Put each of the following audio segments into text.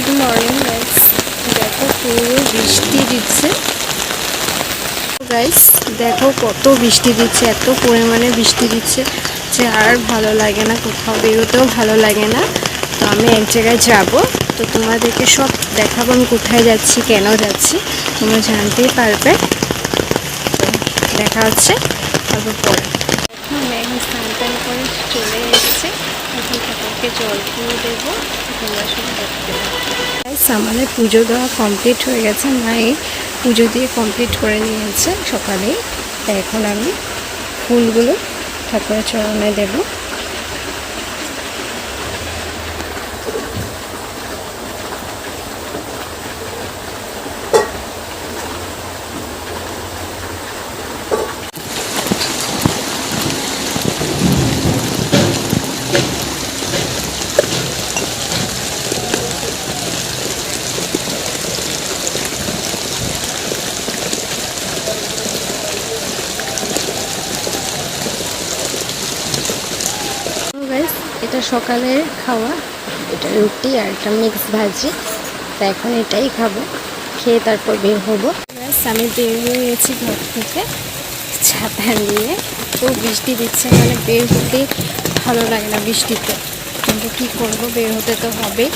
Good morning guys. দেখো পুরো বৃষ্টি দিচ্ছে গাইস। দেখো কত বৃষ্টি দিচ্ছে, এত পরিমাণে বৃষ্টি দিচ্ছে যে আর ভালো লাগে না, কোথাও বেরোতেও ভালো লাগে না। তো আমি এক জায়গায় যাব, তো তোমাদেরকে সব দেখাবো আমি কোথায় যাচ্ছি, কেন যাচ্ছি, তোমরা জানতেই পারবে। তো দেখা হচ্ছে তারপর পরে। আমি এখন স্নান টান করে চলে এসেছি, এখন ঠাকুরকে জল ফুল দেবো, তোমরা সব দেখতে পাচ্ছি। আমাদের পুজো দেওয়া কমপ্লিট হয়ে গেছে, মায়ের পুজো দিয়ে কমপ্লিট করে নিয়েছে সকালেই। তাই এখন আমি ফুলগুলো ঠাকুরের চরণে দেবো। এটা সকালের খাওয়া, এটা রুটি আর একটা মিক্স ভাজি। তা এখন এটাই খাবো, খেয়ে তারপর বের হবো। আমি বের হয়ে গেছি ঘর থেকে ছাতা নিয়ে। তো বৃষ্টি দিচ্ছে, মানে বের হতে ভালো লাগে না বৃষ্টিতে, কিন্তু কী করবো, বের হতে তো হবেই।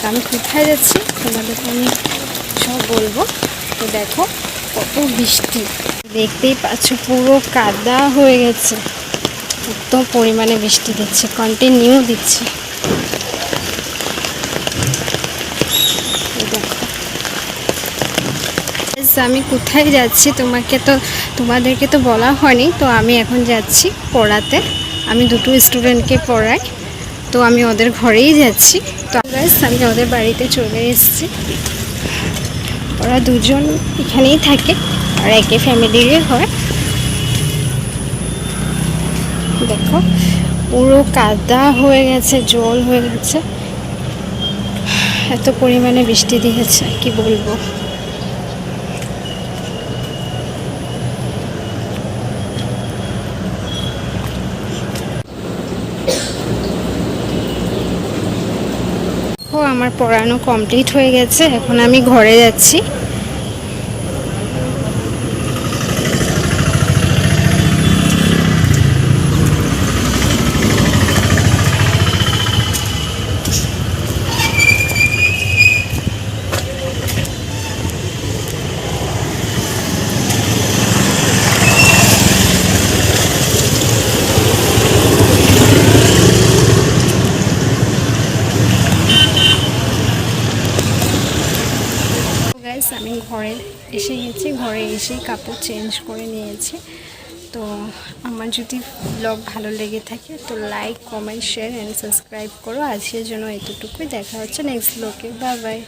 আমি কোথায় যাচ্ছি তোমাদেরকে আমি সব বলবো। তো দেখো কত বৃষ্টি, দেখতেই পাচ্ছ পুরো কাদা হয়ে গেছে, এত পরিমাণে বৃষ্টি দিচ্ছে, কন্টিনিউ দিচ্ছে। আমি কোথায় যাচ্ছি তোমাদেরকে তো বলা হয়নি। তো আমি এখন যাচ্ছি পড়াতে, আমি দুটো স্টুডেন্টকে পড়াই, তো আমি ওদের ঘরেই যাচ্ছি। তো আমি ওদের বাড়িতে চলে এসেছি। ওরা দুজন এখানেই থাকে আর একই ফ্যামিলিরই হয়। দেখো পুরো কাদা হয়ে গেছে, জল হয়ে গেছে, এত পরিমাণে বৃষ্টি দিয়েছে কি বলবো। আমার পড়ানো কমপ্লিট হয়ে গেছে, এখন আমি ঘরে যাচ্ছি। আমি ঘরে এসে গেছি, ঘরে এসে কাপড় চেঞ্জ করে নিয়েছি। তো আমার যদি ব্লগ ভালো লেগে থাকে তো like, comment, share and subscribe করো। আজকের জন্য এতটুকুই, দেখা হচ্ছে নেক্সট ব্লগে। Bye bye.